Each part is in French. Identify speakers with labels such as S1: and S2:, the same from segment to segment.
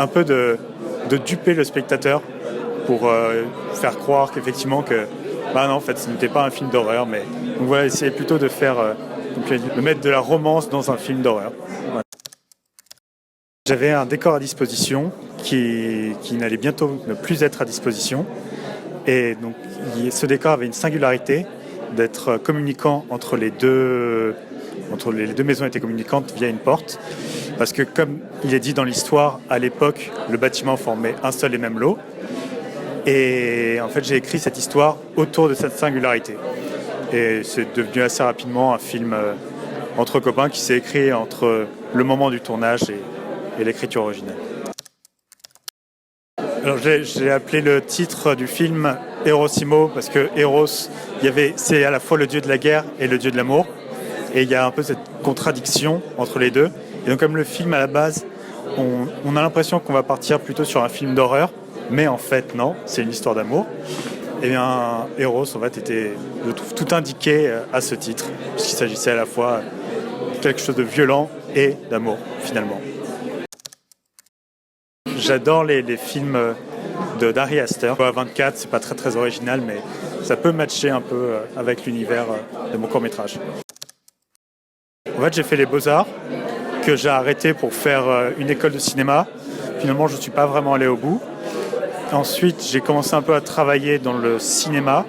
S1: un peu de duper le spectateur pour faire croire qu'effectivement non, en fait, ce n'était pas un film d'horreur, mais donc voilà, essayer plutôt de faire de mettre de la romance dans un film d'horreur. Voilà. J'avais un décor à disposition qui n'allait bientôt ne plus être à disposition. Et donc, ce décor avait une singularité d'être communicant entre les deux maisons étaient communicantes via une porte. Parce que comme il est dit dans l'histoire, à l'époque, le bâtiment formait un seul et même lot. Et en fait, j'ai écrit cette histoire autour de cette singularité. Et c'est devenu assez rapidement un film entre copains qui s'est écrit entre le moment du tournage et l'écriture originale. Alors j'ai appelé le titre du film Erosimo parce que Eros, c'est à la fois le dieu de la guerre et le dieu de l'amour. Et il y a un peu cette contradiction entre les deux. Et donc comme le film à la base, on a l'impression qu'on va partir plutôt sur un film d'horreur, mais en fait non, c'est une histoire d'amour. Et bien Eros en fait était, je trouve, tout indiqué à ce titre, puisqu'il s'agissait à la fois de quelque chose de violent et d'amour finalement. J'adore les films d'Ari Aster. À 24, c'est pas très original, mais ça peut matcher un peu avec l'univers de mon court-métrage. En fait, j'ai fait les Beaux-Arts, que j'ai arrêté pour faire une école de cinéma. Finalement, je ne suis pas vraiment allé au bout. Ensuite, j'ai commencé un peu à travailler dans le cinéma,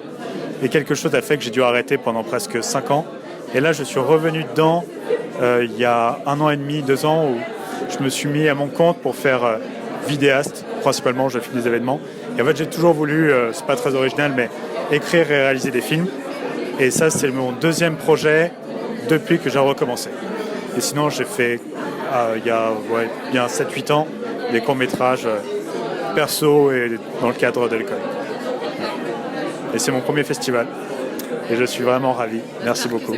S1: et quelque chose a fait que j'ai dû arrêter pendant presque 5 ans. Et là, je suis revenu dedans il y a 1 an et demi, 2 ans, où je me suis mis à mon compte pour faire vidéaste. Principalement, je filme des événements. Et en fait, j'ai toujours voulu, c'est pas très original, mais écrire et réaliser des films. Et ça, c'est mon 2e projet depuis que j'ai recommencé. Et sinon, j'ai fait, il y a 7-8 ans, des courts-métrages perso et dans le cadre de l'école. Et c'est mon premier festival. Et je suis vraiment ravi. Merci beaucoup.